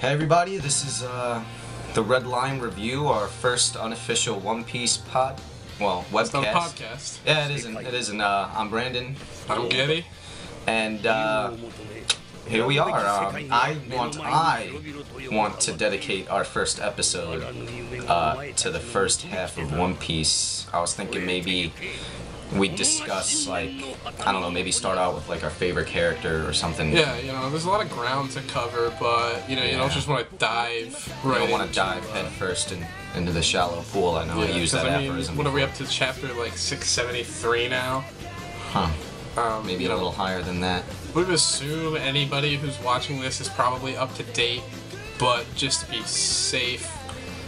Hey everybody, this is the Red Line Review, our first unofficial One Piece webcast. It's not a podcast. Yeah, it isn't. I'm Brandon. I'm Getty. And here we are. I want to dedicate our first episode to the first half of One Piece. I was thinking maybe we'd discuss, like, I don't know, maybe start out with, like, our favorite character or something. Yeah, you know, there's a lot of ground to cover, but, you know, you don't just want to dive right. You don't want to dive head first into the shallow pool. I know I use that aphorism. What are we up to, chapter, like, 673 now? Huh. Maybe a little higher than that. We would assume anybody who's watching this is probably up to date, but just to be safe,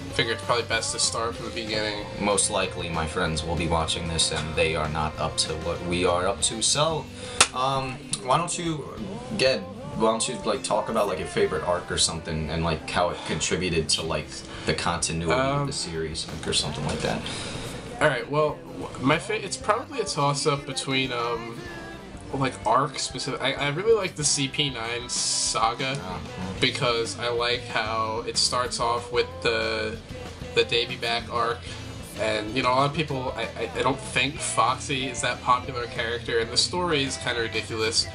I figure it's probably best to start from the beginning. Most likely my friends will be watching this and they are not up to what we are up to. So, why don't you like talk about like your favorite arc or something and like how it contributed to like the continuity of the series or something like that. Alright, well, it's probably a toss-up between like arc specific. I really like the CP9 saga because I like how it starts off with the Davy back arc, and you know, a lot of people I don't think Foxy is that popular a character, and the story is kind of ridiculous,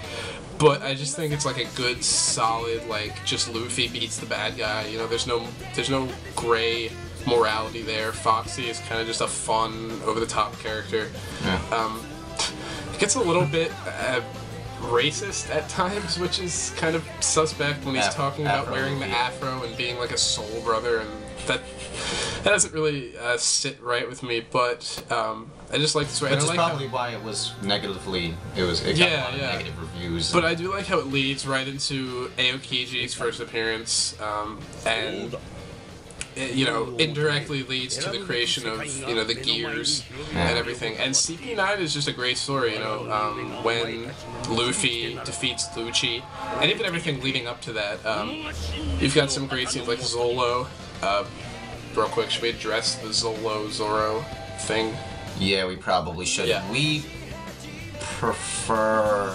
but I just think it's like a good solid, like, just Luffy beats the bad guy. You know, there's no gray morality there. Foxy is kind of just a fun, over the top character. Yeah. Gets a little bit racist at times, which is kind of suspect when he's talking about wearing the afro and being like a soul brother, and that doesn't really sit right with me. But I just like this way. Which is probably why it was negatively. It got a lot of negative reviews. But I do like how it leads right into Aokiji's first appearance, and it, you know, indirectly leads to the creation of, you know, the gears and everything. And CP9 is just a great story, you know, when Luffy defeats Lucci, and even everything leading up to that. You've got some great scenes like Zolo. Real quick, should we address the Zoro thing? Yeah, we probably should. Yeah. We prefer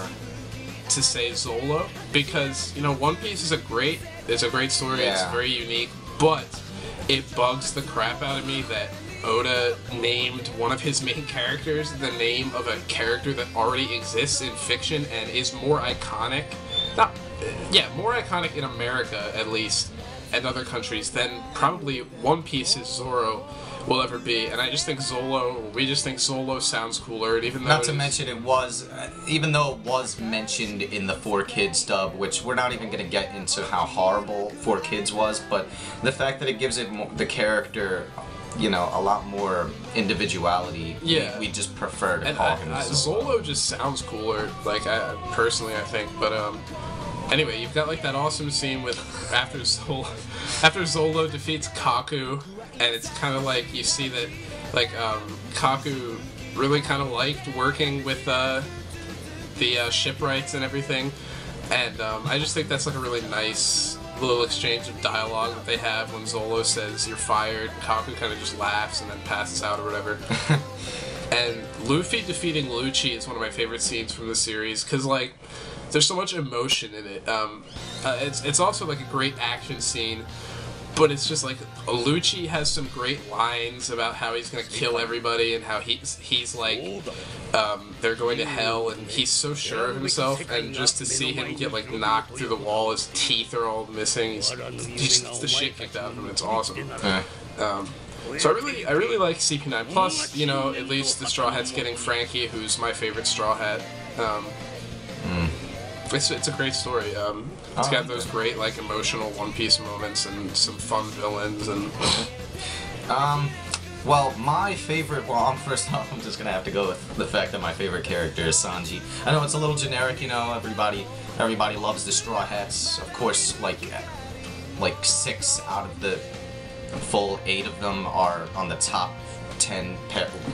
to say Zolo because, you know, One Piece is a great story. Yeah. It's very unique, but it bugs the crap out of me that Oda named one of his main characters the name of a character that already exists in fiction and is more iconic. More iconic in America, at least, and other countries, than probably One Piece's Zoro will ever be. And I just think we just think Zolo sounds cooler, and even though even though it was mentioned in the 4Kids dub, which we're not even going to get into how horrible 4Kids was, but the fact that it gives it the character, you know, a lot more individuality, we just prefer to call him Zolo. Zolo just sounds cooler, like, personally, I think, but, anyway, you've got like that awesome scene with after Zolo defeats Kaku, and it's kind of like you see that like Kaku really kind of liked working with the shipwrights and everything, and I just think that's like a really nice little exchange of dialogue that they have when Zolo says you're fired. Kaku kind of just laughs and then passes out or whatever. And Luffy defeating Lucci is one of my favorite scenes from the series because like there's so much emotion in it. It's also like a great action scene, but it's just like Lucci has some great lines about how he's gonna kill everybody and how he's like they're going to hell, and he's so sure of himself, and just to see him get like knocked through the wall, his teeth are all missing, he just gets the shit kicked out of him. It's awesome. So I really like CP9. Plus, you know, at least the Straw Hat's getting Frankie, who's my favorite Straw Hat. It's a great story. It's got those great, like, emotional One Piece moments and some fun villains and. Well, my favorite. Well, first off, I'm just gonna have to go with the fact that my favorite character is Sanji. I know it's a little generic, you know. Everybody loves the Straw Hats. Of course, like 6 out of the full 8 of them are on the top 10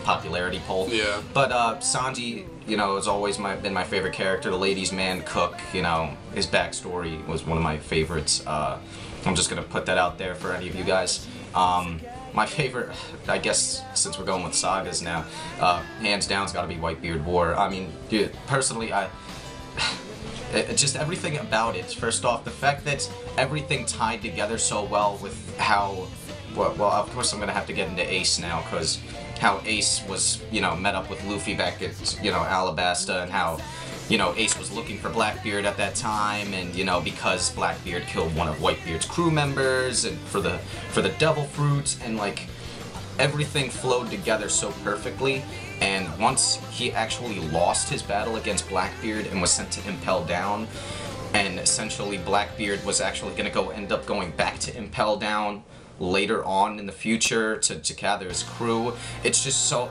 popularity poll. Yeah. But Sanji, you know, has always been my favorite character. The ladies' man, cook. You know, his backstory was one of my favorites. I'm just gonna put that out there for any of you guys. My favorite, I guess, since we're going with sagas now, hands down's got to be Whitebeard War. I mean, dude, personally, just everything about it. First off, the fact that everything tied together so well with how, well, of course I'm gonna have to get into Ace now, because how Ace was, you know, met up with Luffy back at, you know, Alabasta, and how, you know, Ace was looking for Blackbeard at that time, and, you know, because Blackbeard killed one of Whitebeard's crew members, and for the Devil Fruit, and, like, everything flowed together so perfectly. And once he actually lost his battle against Blackbeard and was sent to Impel Down, and essentially Blackbeard was actually going to end up going back to Impel Down later on in the future to gather his crew. It's just so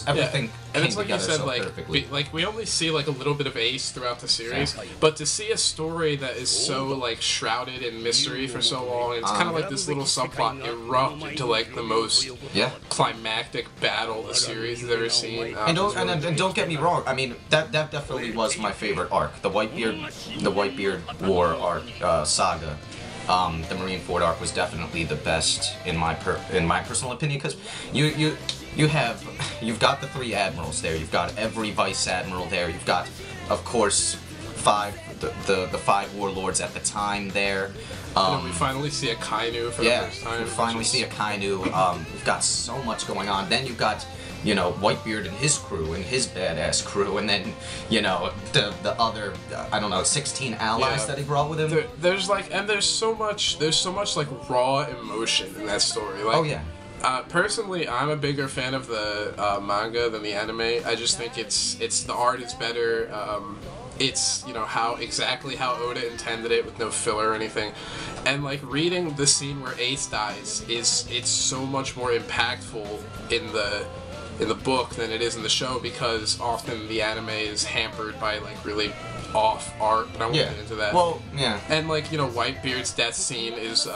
everything and came it's like you together said, so like perfectly. we only see like a little bit of Ace throughout the series, but to see a story that is so like shrouded in mystery for so long, and it's kind of like this little subplot erupt into like the most climactic battle the series has ever seen. And don't get me wrong. I mean, that definitely was my favorite arc, the Whitebeard War arc, saga. The Marineford arc was definitely the best in my personal opinion, because you've got the 3 admirals there, you've got every vice admiral there, you've got, of course, the 5 warlords at the time there. And we finally see Akainu for the first time. We finally see Akainu. We've got so much going on. Then you've got, you know, Whitebeard and his crew and his badass crew, and then, you know, the other, I don't know, 16 allies that he brought with him. There's so much like raw emotion in that story. Like, oh yeah. Personally, I'm a bigger fan of the manga than the anime. I just think it's the art is better. It's, you know, exactly how Oda intended it, with no filler or anything. And like reading the scene where Ace dies it's so much more impactful in the book than it is in the show, because often the anime is hampered by like really off art, but I won't get into that. Well, yeah. And like, you know, Whitebeard's death scene is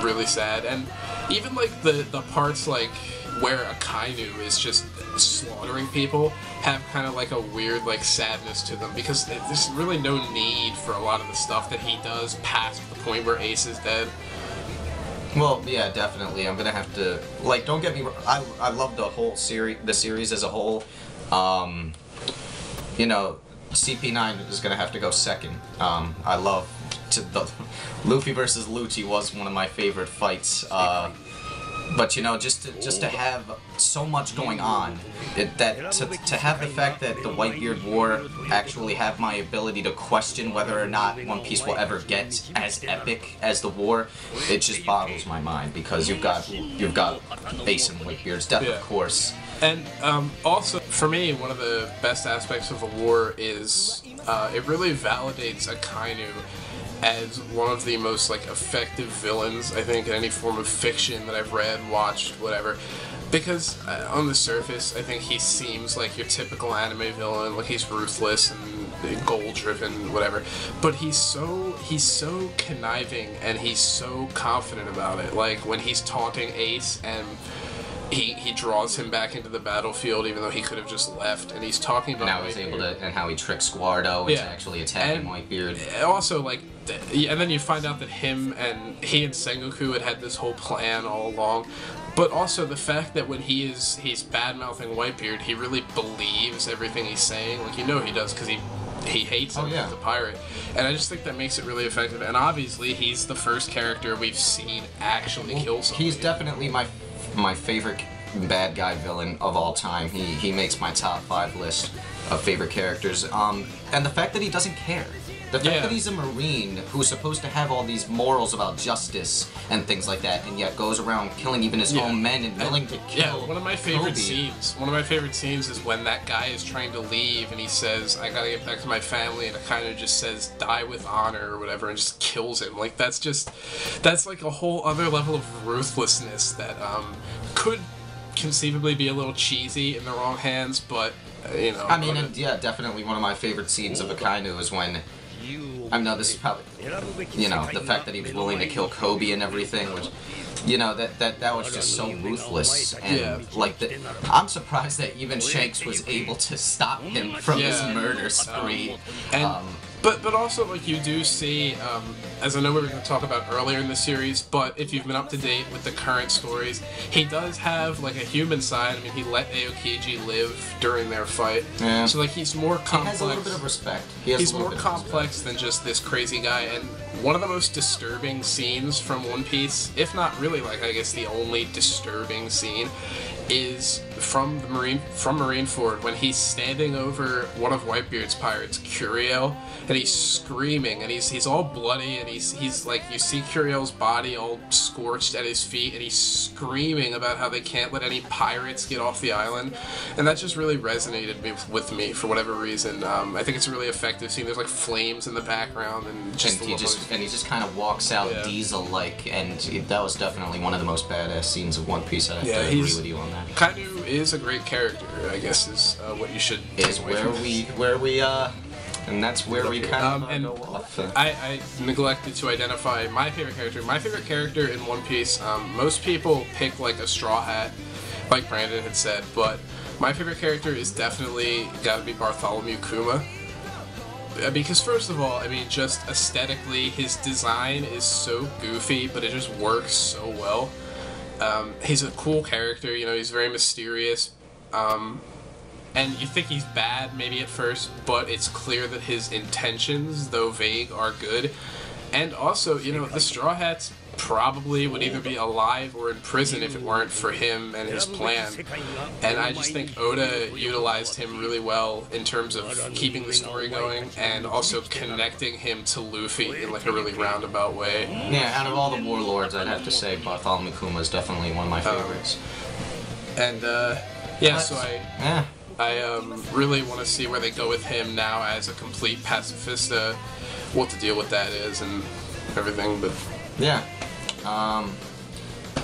really sad, and even like the parts like where Akainu is just slaughtering people have kind of like a weird like sadness to them, because there's really no need for a lot of the stuff that he does past the point where Ace is dead. Well, yeah, definitely. I'm gonna have to, like, don't get me wrong, I love the whole series as a whole. You know, CP9 is gonna have to go second. I love the Luffy versus Lucci was one of my favorite fights. But you know, just to have so much going on, to have the fact that the Whitebeard War actually have my ability to question whether or not One Piece will ever get as epic as the war, it just boggles my mind, because you've got Ace and Whitebeard's death, of course. And also, for me, one of the best aspects of the war is it really validates Akainu as one of the most like effective villains, I think, in any form of fiction that I've read, watched, whatever. Because on the surface, I think he seems like your typical anime villain, like he's ruthless and goal-driven, whatever. But he's so conniving, and he's so confident about it. Like when he's taunting Ace and he draws him back into the battlefield, even though he could have just left, and he's talking about now he's able to, and how he tricks Squardo into actually attacking Whitebeard. Also, like, and then you find out that he and Sengoku had this whole plan all along. But also the fact that when he's bad-mouthing Whitebeard, he really believes everything he's saying. Like, you know he does, because he hates him as a pirate. And I just think that makes it really effective. And obviously, he's the first character we've seen actually kill somebody. He's definitely my favorite bad guy villain of all time. He makes my top 5 list of favorite characters. And the fact that he doesn't care. The fact that he's a Marine who's supposed to have all these morals about justice and things like that, and yet goes around killing even his own men and willing to kill one of my favorite scenes. One of my favorite scenes is when that guy is trying to leave and he says, "I gotta get back to my family," and it kind of just says, "Die with honor" or whatever, and just kills him. Like that's like a whole other level of ruthlessness that could conceivably be a little cheesy in the wrong hands, but you know. I mean, definitely one of my favorite scenes of Akainu is when. I know this is probably, you know, the fact that he was willing to kill Kobe and everything, which, you know, that was just so ruthless, and like I'm surprised that even Shanks was able to stop him from his murder spree. But also, like, you do see, as I know we were going to talk about earlier in the series, but if you've been up to date with the current stories, he does have, like, a human side. I mean, he let Aokiji live during their fight. Yeah. So, like, he's more complex. He has a little bit of respect. He's more complex than just this crazy guy, and one of the most disturbing scenes from One Piece, if not really, like, I guess the only disturbing scene, is from Marineford when he's standing over one of Whitebeard's pirates, Curiel, and he's screaming, and he's all bloody, and he's like, you see Curiel's body all scorched at his feet, and he's screaming about how they can't let any pirates get off the island, and that just really resonated with me for whatever reason. I think it's a really effective scene. There's like flames in the background, and he just kind of walks out Diesel-like, and that was definitely one of the most badass scenes of One Piece. I have to agree with you on that. Akainu is a great character, I guess, is what you should take is away where from we and that's where we kind of go off. I neglected to identify my favorite character. My favorite character in One Piece, most people pick like a Straw Hat, like Brandon had said, but my favorite character is definitely got to be Bartholomew Kuma. Because first of all, I mean, just aesthetically, his design is so goofy, but it just works so well. He's a cool character, you know, he's very mysterious, and you think he's bad maybe at first, but it's clear that his intentions, though vague, are good. And also, you know, the Straw Hats probably would either be alive or in prison if it weren't for him and his plan. And I just think Oda utilized him really well in terms of keeping the story going and also connecting him to Luffy in like a really roundabout way. Yeah, out of all the warlords, I'd have to say Bartholomew Kuma is definitely one of my favorites. I really want to see where they go with him now as a complete pacifista, what the deal with that is and everything, but... Yeah.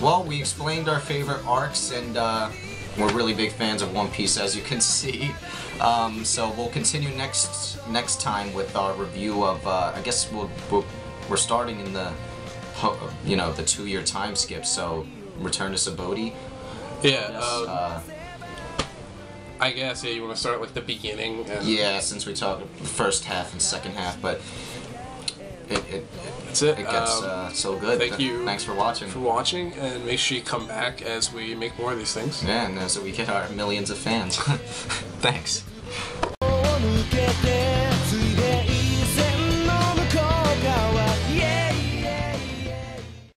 Well, we explained our favorite arcs, and we're really big fans of One Piece, as you can see. So we'll continue next time with our review of, I guess we're starting in the, you know, the 2-year time skip, so Return to Sabaody. Yeah, I guess, yeah, you want to start like the beginning. And yeah, since we talked the first half and second half, but that's it. It gets so good. Thanks for watching. And make sure you come back as we make more of these things. Yeah, and as we get our millions of fans. Thanks.